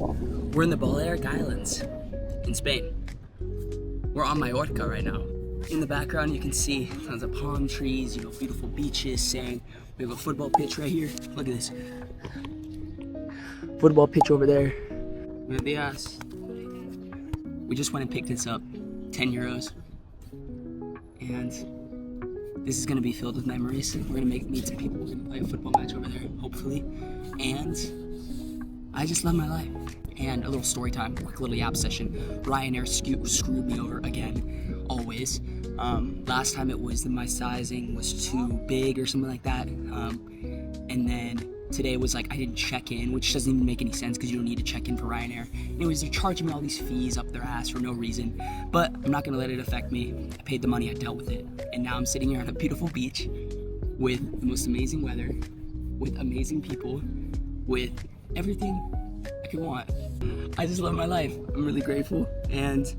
We're in the Balearic Islands in Spain. We're on Mallorca right now. In the background you can see tons of palm trees, beautiful beaches, sand. We have a football pitch right here. Look at this. Football pitch over there. Buenos dias. We just went and picked this up, 10 euros. And this is gonna be filled with memories. We're gonna meet some people. We're gonna play a football match over there, hopefully. And I just love my life. And a little story time, quick little yap session. Ryanair screwed me over again, always. Last time it was that my sizing was too big or something like that. And then today was like I didn't check in, which doesn't even make any sense because you don't need to check in for Ryanair. Anyways, they're charging me all these fees up their ass for no reason. But I'm not gonna let it affect me. I paid the money, I dealt with it. And now I'm sitting here on a beautiful beach with the most amazing weather, with amazing people, with everything I could want. I just love my life. I'm really grateful. And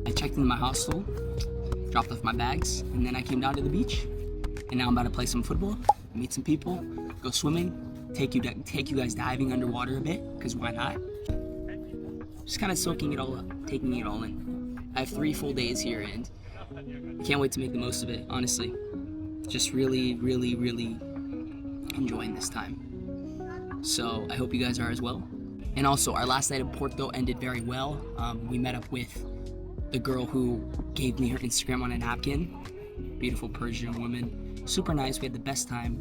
I checked into my hostel, dropped off my bags, and then I came down to the beach. And now I'm about to play some football, meet some people, go swimming, take you guys diving underwater a bit, because why not? Just kind of soaking it all up, taking it all in. I have 3 full days here and I can't wait to make the most of it, honestly. Just really, really, really enjoying this time. So I hope you guys are as well. And also, our last night in Porto ended very well. We met up with the girl who gave me her Instagram on a napkin. Beautiful Persian woman, super nice. We had the best time.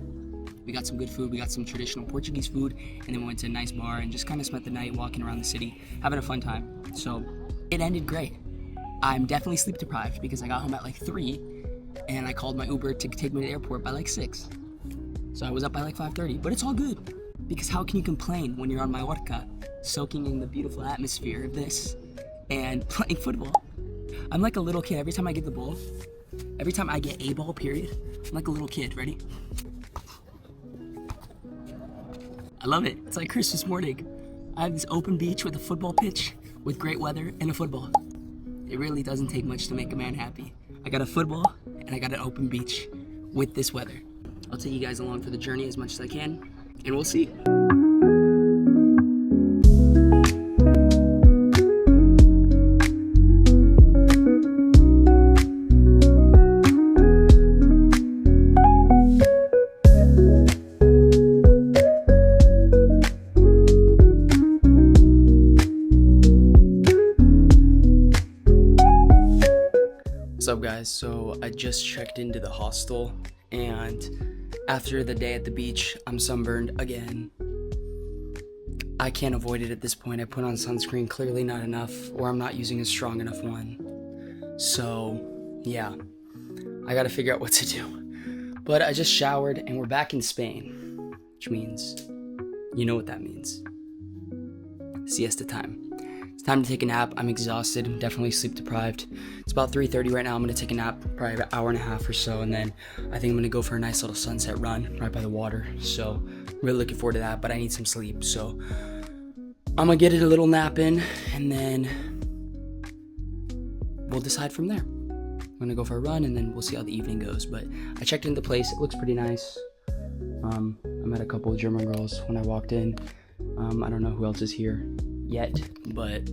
We got some good food, we got some traditional Portuguese food, and then we went to a nice bar and just kind of spent the night walking around the city, having a fun time. So it ended great. I'm definitely sleep deprived because I got home at like 3 and I called my Uber to take me to the airport by like 6. So I was up by like 5:30, but it's all good because how can you complain when you're on Mallorca, soaking in the beautiful atmosphere of this and playing football? I'm like a little kid. Every time I get the ball, every time I get a ball, period, I'm like a little kid. Ready? I love it. It's like Christmas morning. I have this open beach with a football pitch, with great weather and a football. It really doesn't take much to make a man happy. I got a football and I got an open beach with this weather. I'll take you guys along for the journey as much as I can, and we'll see. What's up, guys? So I just checked into the hostel, and after the day at the beach, I'm sunburned again. I can't avoid it at this point. I put on sunscreen, clearly not enough, or I'm not using a strong enough one. So yeah, I gotta figure out what to do. But I just showered and we're back in Spain, which means, you know what that means. Siesta time. It's time to take a nap. I'm exhausted. I'm definitely sleep deprived. It's about 3:30 right now. I'm gonna take a nap, probably about an hour and a half or so, and then I think I'm gonna go for a nice little sunset run right by the water. So really looking forward to that, but I need some sleep. So I'm gonna get a little nap in, and then we'll decide from there. I'm gonna go for a run, and then we'll see how the evening goes. But I checked into the place. It looks pretty nice. I met a couple of German girls when I walked in. I don't know who else is here yet, but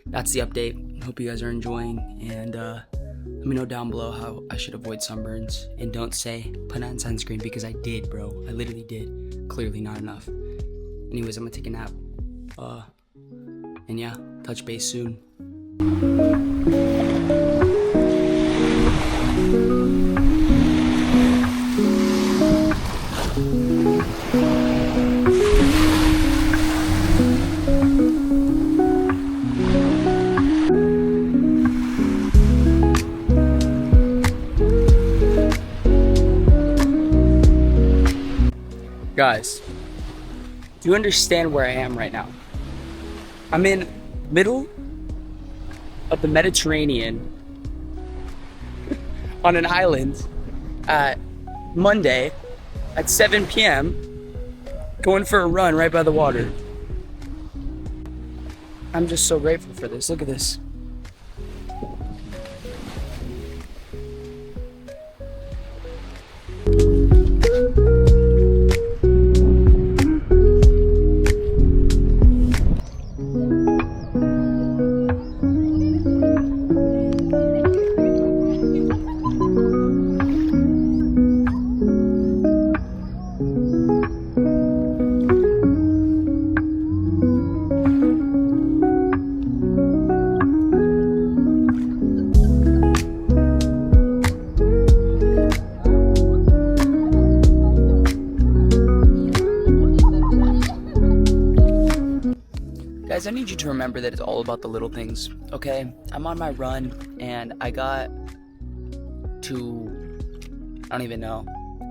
that's the update. Hope you guys are enjoying, and let me know down below how I should avoid sunburns. And don't say put on sunscreen, because I did, bro. I literally did. Clearly not enough. Anyways, I'm gonna take a nap, and yeah, touch base soon. Guys, do you understand where I am right now? I'm in middle of the Mediterranean on an island at Monday at 7 p.m. going for a run right by the water. I'm just so grateful for this. Look at this. Guys, I need you to remember that it's all about the little things, okay? I'm on my run, and I got to, I don't even know,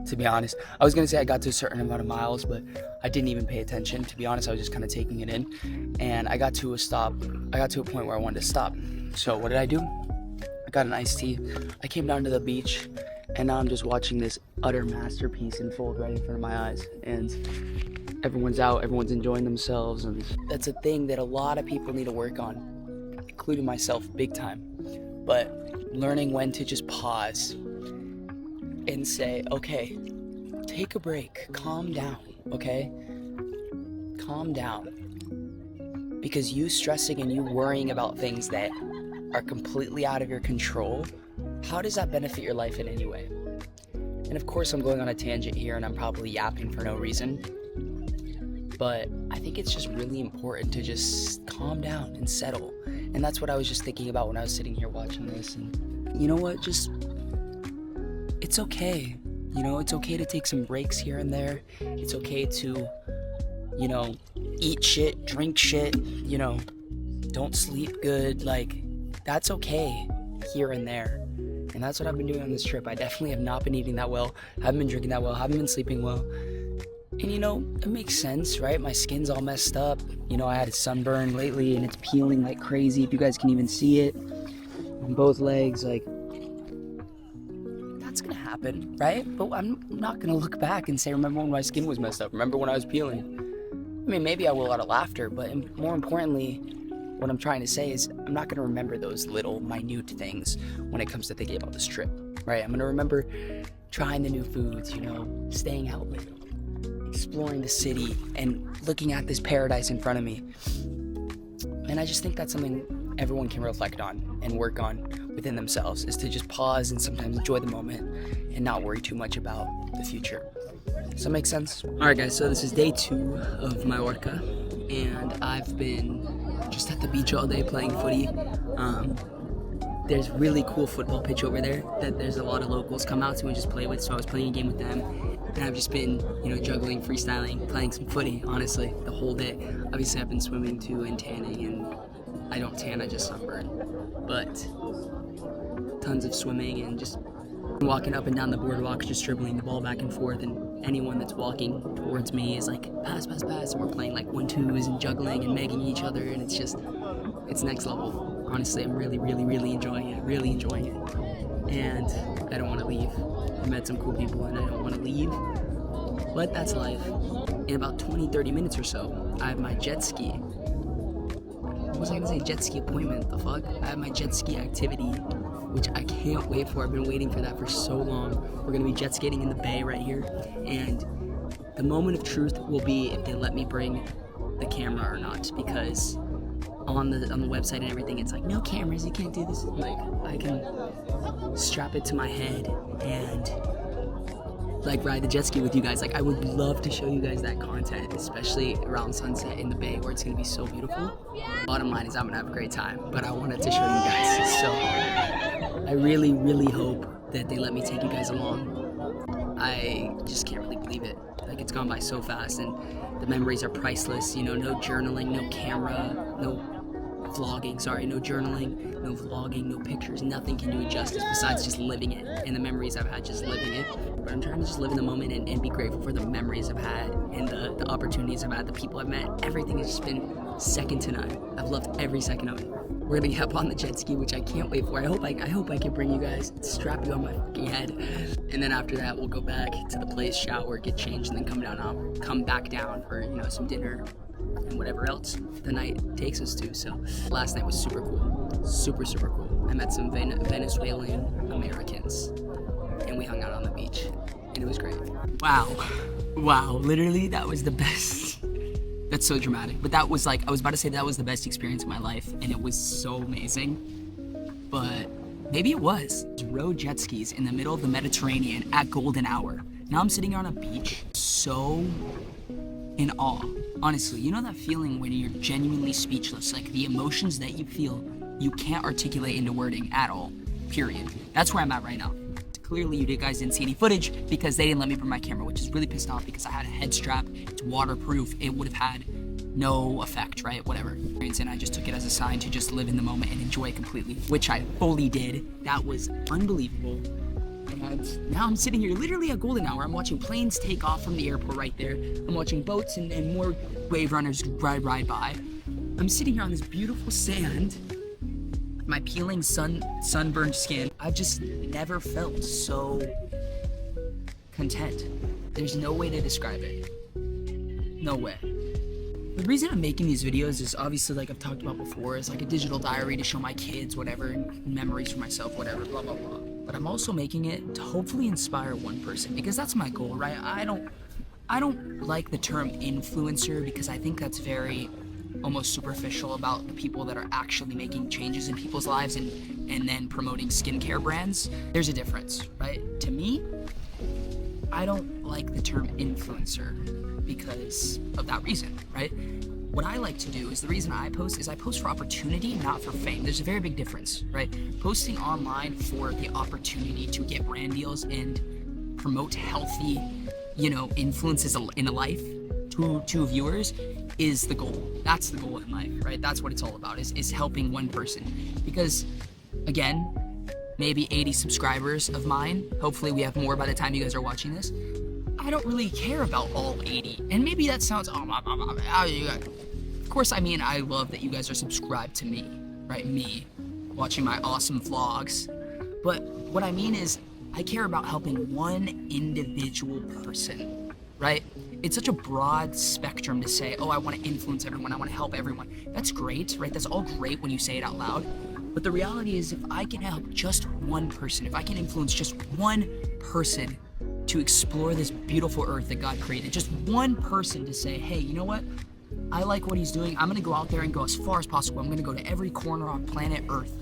to be honest. I was gonna say I got to a certain amount of miles, but I didn't even pay attention. To be honest, I was just kind of taking it in, and I got to a stop. I got to a point where I wanted to stop. So what did I do? I got an iced tea. I came down to the beach, and now I'm just watching this utter masterpiece unfold right in front of my eyes. And everyone's out, everyone's enjoying themselves, and that's a thing that a lot of people need to work on, including myself, big time. But learning when to just pause and say, okay, take a break, calm down, okay? Calm down. Because you stressing and you worrying about things that are completely out of your control, how does that benefit your life in any way? And of course, I'm going on a tangent here, and I'm probably yapping for no reason. But I think it's just really important to just calm down and settle. And that's what I was just thinking about when I was sitting here watching this. And you know what? Just, it's okay. You know, it's okay to take some breaks here and there. It's okay to, you know, eat shit, drink shit, you know, don't sleep good. Like, that's okay here and there. And that's what I've been doing on this trip. I definitely have not been eating that well. Haven't been drinking that well. Haven't been sleeping well. And you know, it makes sense, right? My skin's all messed up. You know, I had a sunburn lately and it's peeling like crazy. If you guys can even see it on both legs, like, that's gonna happen, right? But I'm not gonna look back and say, remember when my skin was messed up? Remember when I was peeling? I mean, maybe I will out of laughter, but more importantly, what I'm trying to say is I'm not gonna remember those little minute things when it comes to thinking about this trip, right? I'm gonna remember trying the new foods, you know, staying out late, exploring the city, and looking at this paradise in front of me. And I just think that's something everyone can reflect on and work on within themselves, is to just pause and sometimes enjoy the moment and not worry too much about the future. Does that make sense? Alright guys, so this is day 2 of Mallorca, and I've been just at the beach all day playing footy. There's really cool football pitch over there that there's a lot of locals come out to and just play with, so I was playing a game with them. And I've just been, you know, juggling, freestyling, playing some footy, honestly, the whole day. Obviously, I've been swimming too and tanning, and I don't tan, I just sunburn. But tons of swimming and just walking up and down the boardwalk, just dribbling the ball back and forth, and anyone that's walking towards me is like, pass, pass, pass, and we're playing like 1-2s and juggling and megging each other, and it's just, it's next level. Honestly, I'm really, really, really enjoying it, and I don't want to leave. I met some cool people and I don't want to leave, but that's life. In about 20-30 minutes or so, I have my jet ski. What was I gonna say? Jet ski appointment, the fuck? I have my jet ski activity, which I can't wait for. I've been waiting for that for so long. We're gonna be jet skating in the bay right here, and the moment of truth will be if they let me bring the camera or not, because on the website and everything, it's like, no cameras, you can't do this. Like, I can strap it to my head and like ride the jet ski with you guys. Like, I would love to show you guys that content, especially around sunset in the bay where it's gonna be so beautiful. Bottom line is I'm gonna have a great time, but I wanted to show you guys. So I really, really hope that they let me take you guys along. I just can't really believe it. Like, it's gone by so fast, and the memories are priceless. You know, no journaling, no camera, no vlogging, no journaling, no vlogging, no pictures. Nothing can do it justice besides just living it, and the memories I've had just living it. But I'm trying to just live in the moment and be grateful for the memories I've had and the opportunities I've had, the people I've met. Everything has just been second to none. I've loved every second of it. We're gonna get up on the jet ski, which I can't wait for. I hope I can bring you guys, strap you on my fucking head, and then after that we'll go back to the place, shower, get changed, and then come back down for, you know, some dinner and whatever else the night takes us to. So last night was super cool, super cool. I met some Venezuelan Americans, and we hung out on the beach, and it was great. Wow, literally that was the best. That's so dramatic, but that was like, I was about to say that was the best experience of my life, and it was so amazing, but maybe it was. Rode jet skis in the middle of the Mediterranean at golden hour. Now I'm sitting here on a beach, so in awe. Honestly, you know that feeling when you're genuinely speechless, like the emotions that you feel, you can't articulate into wording at all, period. That's where I'm at right now. Clearly you guys didn't see any footage because they didn't let me bring my camera, which is really pissed off because I had a head strap. It's waterproof. It would have had no effect, right? Whatever. And I just took it as a sign to just live in the moment and enjoy it completely, which I fully did. That was unbelievable. And now I'm sitting here literally at golden hour. I'm watching planes take off from the airport right there. I'm watching boats and more wave runners ride by. I'm sitting here on this beautiful sand, my peeling sunburned skin. I've just never felt so content. There's no way to describe it. No way. The reason I'm making these videos is obviously, like I've talked about before, is like a digital diary to show my kids whatever, and memories for myself, whatever, blah, blah, blah. But I'm also making it to hopefully inspire one person, because that's my goal, right? I don't like the term influencer, because I think that's very almost superficial about the people that are actually making changes in people's lives and then promoting skincare brands. There's a difference, right? To me, I don't like the term influencer because of that reason, right? What I like to do is, the reason I post is I post for opportunity, not for fame. There's a very big difference, right? Posting online for the opportunity to get brand deals and promote healthy, influences in a life to viewers is the goal. That's the goal in life, right? That's what it's all about, is helping one person. Because, again, maybe 80 subscribers of mine, hopefully we have more by the time you guys are watching this, I don't really care about all 80. And maybe that sounds, of course, I mean, I love that you guys are subscribed to me, right? Me, watching my awesome vlogs. But what I mean is, I care about helping one individual person, right? It's such a broad spectrum to say, oh, I want to influence everyone, I want to help everyone. That's great, right? That's all great when you say it out loud. But the reality is, if I can help just one person, if I can influence just one person to explore this beautiful earth that God created, just one person to say, hey, you know what? I like what he's doing. I'm going to go out there and go as far as possible. I'm going to go to every corner on planet Earth.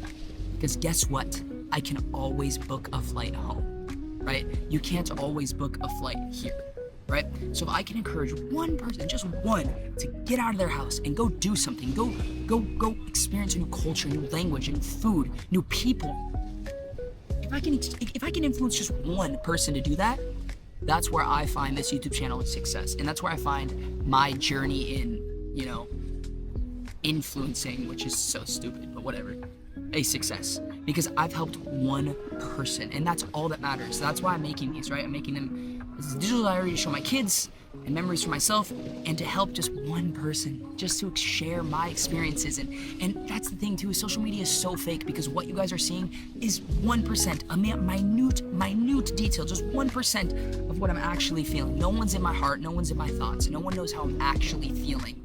Because guess what? I can always book a flight home, right? You can't always book a flight here, right? So if I can encourage one person, just one, to get out of their house and go do something, go experience a new culture, new language, new food, new people. If I can influence just one person to do that, that's where I find this YouTube channel a success. And that's where I find my journey in, influencing, which is so stupid, but whatever, a success. Because I've helped one person, and that's all that matters. That's why I'm making these, right? I'm making them as a digital diary to show my kids and memories for myself, and to help just one person, just to share my experiences. And that's the thing too, is social media is so fake, because what you guys are seeing is 1%, a minute detail, just 1% of what I'm actually feeling. No one's in my heart, no one's in my thoughts, no one knows how I'm actually feeling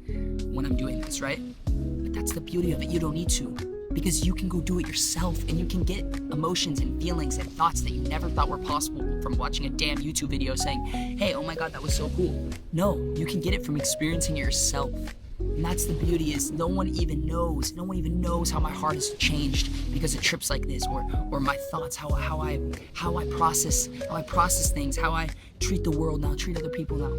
when I'm doing this, right? But that's the beauty of it. You don't need to, because you can go do it yourself, and you can get emotions and feelings and thoughts that you never thought were possible from watching a damn YouTube video saying, hey, oh my God, that was so cool. No, you can get it from experiencing it yourself. And that's the beauty, is no one even knows how my heart has changed because of trips like this, or my thoughts, how I process things, how I treat the world now, treat other people now.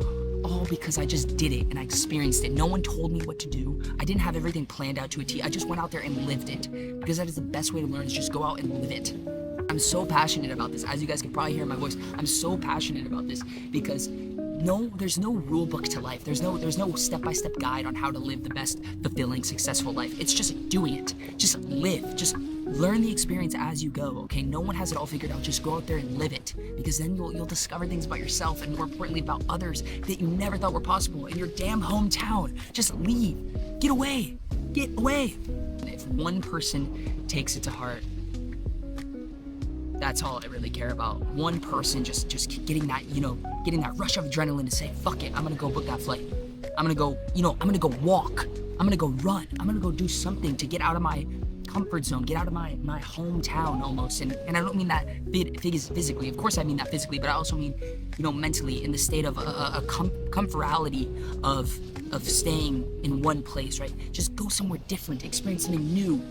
All because I just did it and I experienced it. No one told me what to do. I didn't have everything planned out to a T. I just went out there and lived it, because that is the best way to learn, is just go out and live it. I'm so passionate about this. As you guys can probably hear in my voice, I'm so passionate about this, because there's no rule book to life. There's no step-by-step guide on how to live the best, fulfilling, successful life. It's just doing it. Just live. Just learn the experience as you go, okay? No one has it all figured out. Just go out there and live it, because then you'll discover things about yourself, and more importantly about others, that you never thought were possible in your damn hometown. Just leave. Get away. Get away. And if one person takes it to heart, that's all I really care about. One person just getting that, getting that rush of adrenaline to say, fuck it, I'm gonna go book that flight. I'm gonna go, I'm gonna go walk. I'm gonna go run. I'm gonna go do something to get out of my comfort zone, get out of my hometown almost. And I don't mean that physically. Of course I mean that physically, but I also mean, mentally, in the state of a comfortality of staying in one place, right? Just go somewhere different, experience something new.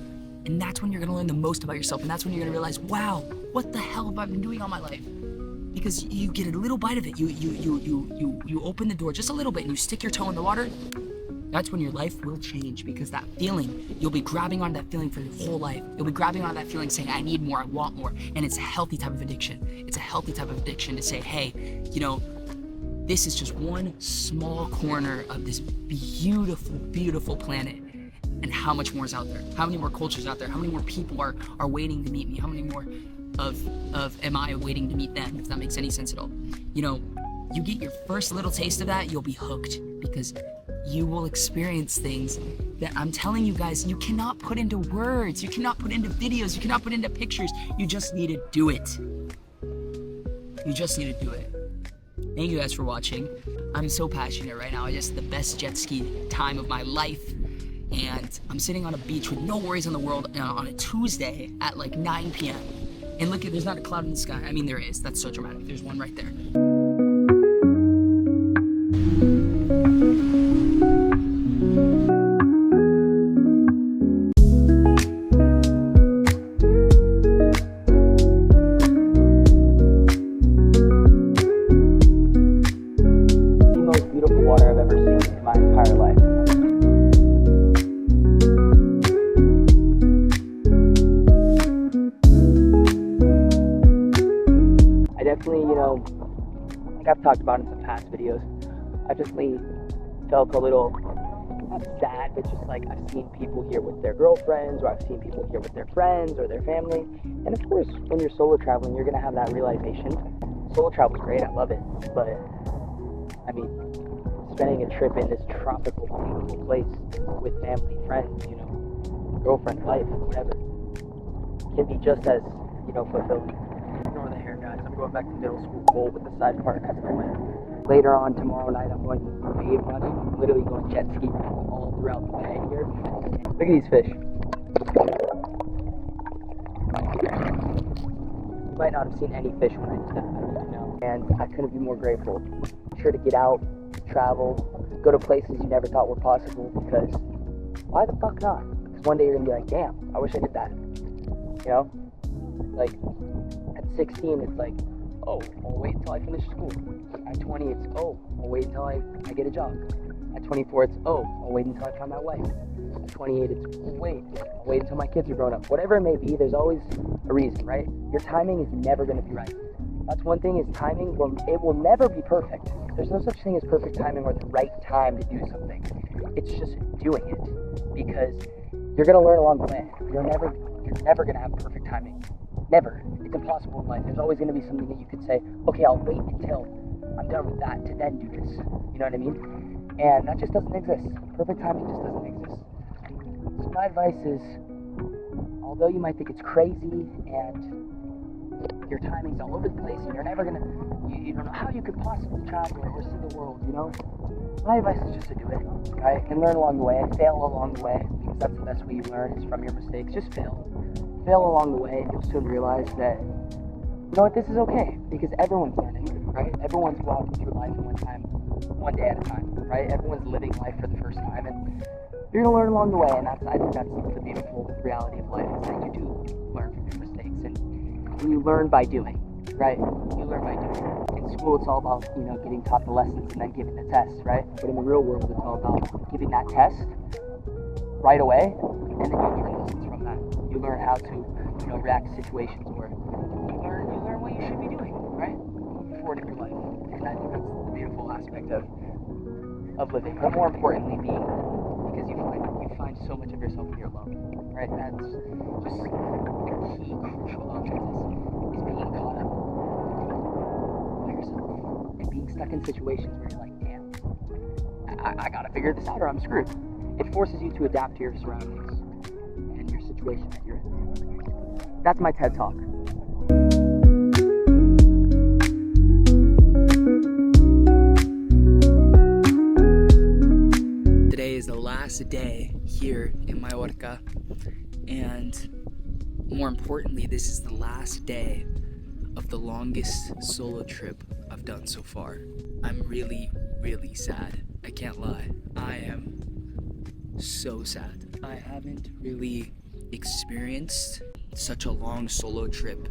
And that's when you're gonna learn the most about yourself, and that's when you're gonna realize, wow, what the hell have I been doing all my life? Because you get a little bite of it. You open the door just a little bit, and you stick your toe in the water. That's when your life will change, because that feeling, you'll be grabbing on that feeling for your whole life. You'll be grabbing on that feeling saying, I need more, I want more. And it's a healthy type of addiction. It's a healthy type of addiction to say, hey, this is just one small corner of this beautiful, beautiful planet. And how much more is out there? How many more cultures out there? How many more people are waiting to meet me? How many more of am I waiting to meet them? If that makes any sense at all. You know, you get your first little taste of that, you'll be hooked, because you will experience things that I'm telling you guys, you cannot put into words, you cannot put into videos, you cannot put into pictures. You just need to do it. You just need to do it. Thank you guys for watching. I'm so passionate right now. It's just the best jet ski time of my life. And I'm sitting on a beach with no worries in the world on a Tuesday at like 9 p.m. And look, there's not a cloud in the sky. I mean, there is. That's so dramatic. There's one right there. The most beautiful water I've ever seen in my entire life. Definitely, you know, like I've talked about in some past videos, I definitely felt a little, not sad, but just like I've seen people here with their girlfriends, or I've seen people here with their friends or their family. And of course, when you're solo traveling, you're going to have that realization. Solo travel is great, I love it, but I mean, spending a trip in this tropical, beautiful place with family, friends, you know, girlfriend, wife, whatever, can be just as, you know, fulfilling. Ignore the hair, guys. I'm going back to middle school bowl with the side part. That's my way. Later on tomorrow night, I'm going wave running. I'm literally going jet ski all throughout the bay here. Look at these fish. You might not have seen any fish when I did that. I don't even know. And I couldn't be more grateful. Be sure to get out, travel, go to places you never thought were possible, because why the fuck not? Because one day you're going to be like, damn, I wish I did that. You know? Like, at 16, it's like, oh, I'll wait until I finish school. At 20, it's, oh, I'll wait until I get a job. At 24, it's, oh, I'll wait until I find my wife. At 28, it's, I'll wait until my kids are grown up. Whatever it may be, there's always a reason, right? Your timing is never going to be right. That's one thing, is timing, it will never be perfect. There's no such thing as perfect timing or the right time to do something. It's just doing it, because you're going to learn along the way. You're never going to have perfect timing. Never. It's impossible in life. There's always going to be something that you could say, okay, I'll wait until I'm done with that to then do this. You know what I mean? And that just doesn't exist. Perfect timing just doesn't exist. So my advice is, although you might think it's crazy and your timing's all over the place and you're never going to, you don't know how you could possibly travel or see the world, you know? My advice is just to do it, right? And learn along the way, and fail along the way, because that's the best way you learn, is from your mistakes. Just fail. Fail along the way, and you'll soon realize that, you know what, this is okay, because everyone's learning, right? Everyone's walking through life one day at a time, right? Everyone's living life for the first time, and you're gonna learn along the way, and I think that's the beautiful reality of life, is that you do learn from your mistakes, and you learn by doing, right? You learn by doing. In school, it's all about, you know, getting taught the lessons and then giving the tests, right? But in the real world, it's all about giving that test right away, and then you learn lessons from that. You learn how to, you know, react to situations, or you learn what you should be doing, right? Forward in your life. And I think that's the beautiful aspect of living. But more importantly, being, because you find so much of yourself when you're alone, right? That's just the key crucial element is being caught up by yourself and being stuck in situations where you're like, damn, I gotta figure this out or I'm screwed. It forces you to adapt to your surroundings and your situation that you're in. That's my TED Talk. Today is the last day here in Mallorca, and more importantly, this is the last day of the longest solo trip I've done so far. I'm really, really sad. I can't lie. I am so sad. I haven't really experienced such a long solo trip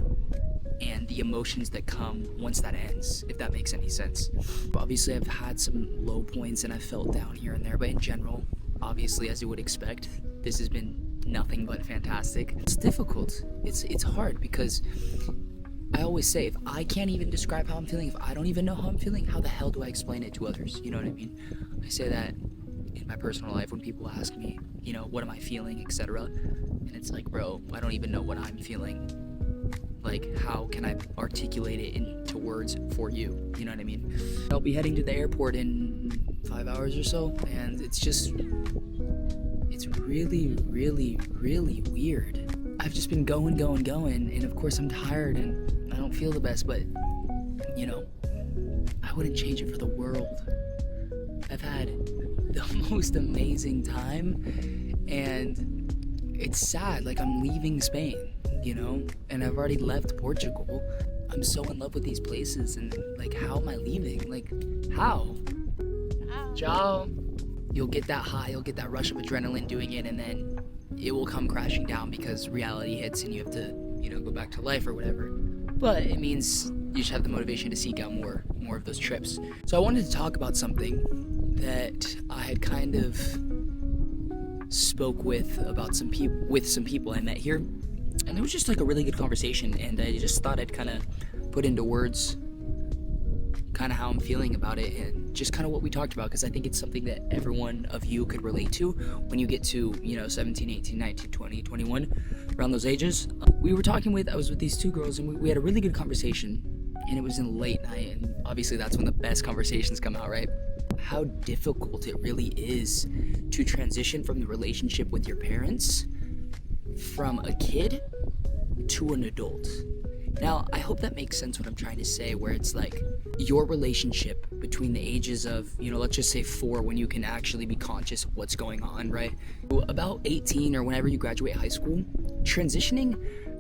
and the emotions that come once that ends, if that makes any sense. Obviously, I've had some low points and I felt down here and there, but in general, obviously, as you would expect, this has been nothing but fantastic. It's difficult. It's hard because I always say, if I can't even describe how I'm feeling, if I don't even know how I'm feeling, how the hell do I explain it to others? You know what I mean? I say that in my personal life when people ask me, what am I feeling, etc. And it's like, bro, I don't even know what I'm feeling. Like, how can I articulate it into words for you? You know what I mean? I'll be heading to the airport in 5 hours or so, and it's really, really, really weird. I've just been going, and of course I'm tired and I don't feel the best, but, I wouldn't change it for the world. I've had the most amazing time, and it's sad, like I'm leaving Spain, and I've already left Portugal. I'm so in love with these places, and like, how am I leaving? Like, how? Ciao. You'll get that high, you'll get that rush of adrenaline doing it, and then it will come crashing down because reality hits and you have to, go back to life or whatever. But it means you should have the motivation to seek out more of those trips. So I wanted to talk about something that I had kind of spoke with some people I met here, and it was just like a really good conversation, and I just thought I'd kind of put into words kind of how I'm feeling about it, and just kind of what we talked about, because I think it's something that every one of you could relate to when you get to 17, 18, 19, 20, 21, around those ages. I was with these two girls, and we had a really good conversation, and it was in late night, and obviously that's when the best conversations come out, right? How difficult it really is to transition from the relationship with your parents from a kid to an adult. Now, I hope that makes sense what I'm trying to say, where it's like your relationship between the ages of, let's just say 4, when you can actually be conscious of what's going on, right? About 18 or whenever you graduate high school, transitioning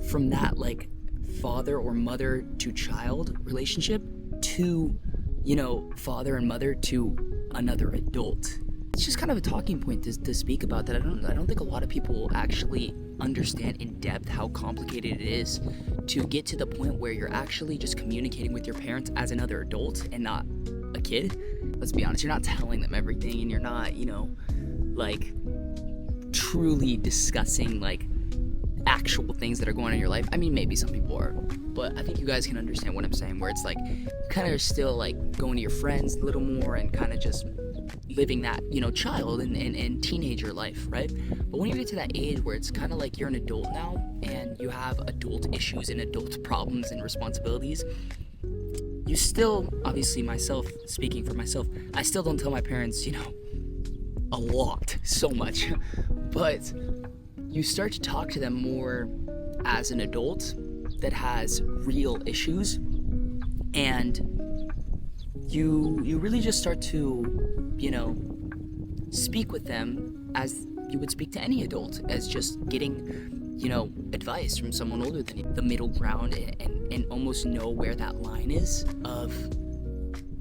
from that like father or mother to child relationship to, father and mother to another adult. It's just kind of a talking point to speak about that. I don't think a lot of people actually understand in depth how complicated it is to get to the point where you're actually just communicating with your parents as another adult and not a kid. Let's be honest, you're not telling them everything, and you're not, like truly discussing like actual things that are going on in your life. I mean, maybe some people are, but I think you guys can understand what I'm saying, where it's like you kind of still like going to your friends a little more and kind of just living that, child and teenager life, right? But when you get to that age where it's kind of like you're an adult now and you have adult issues and adult problems and responsibilities, you still, obviously myself, speaking for myself, I still don't tell my parents, a lot, so much, but you start to talk to them more as an adult that has real issues, and you really just start to, speak with them as you would speak to any adult, as just getting, advice from someone older than you, the middle ground, and almost know where that line is of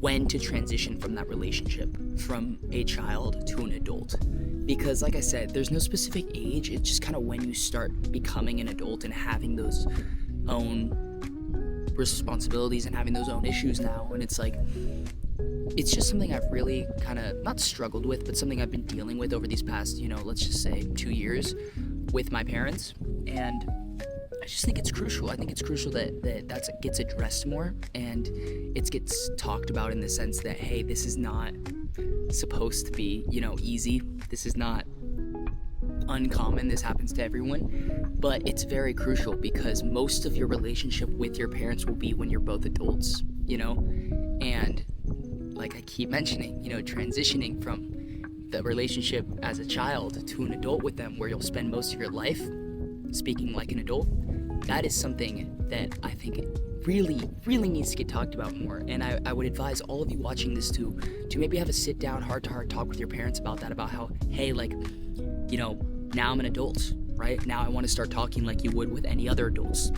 when to transition from that relationship from a child to an adult. Because like I said, there's no specific age, it's just kind of when you start becoming an adult and having those own responsibilities and having those own issues now, and it's like, it's just something I've really kind of not struggled with, but something I've been dealing with over these past, let's just say 2 years with my parents. And I just think it's crucial. I think it's crucial that gets addressed more, and it gets talked about in the sense that, hey, this is not supposed to be, easy. This is not uncommon. This happens to everyone, but it's very crucial because most of your relationship with your parents will be when you're both adults, and like I keep mentioning, transitioning from the relationship as a child to an adult with them, where you'll spend most of your life speaking like an adult, that is something that I think really, really needs to get talked about more. And I would advise all of you watching this to maybe have a sit down, heart-to-heart talk with your parents about that, about how, hey, like, now I'm an adult, right? Now I want to start talking like you would with any other adults.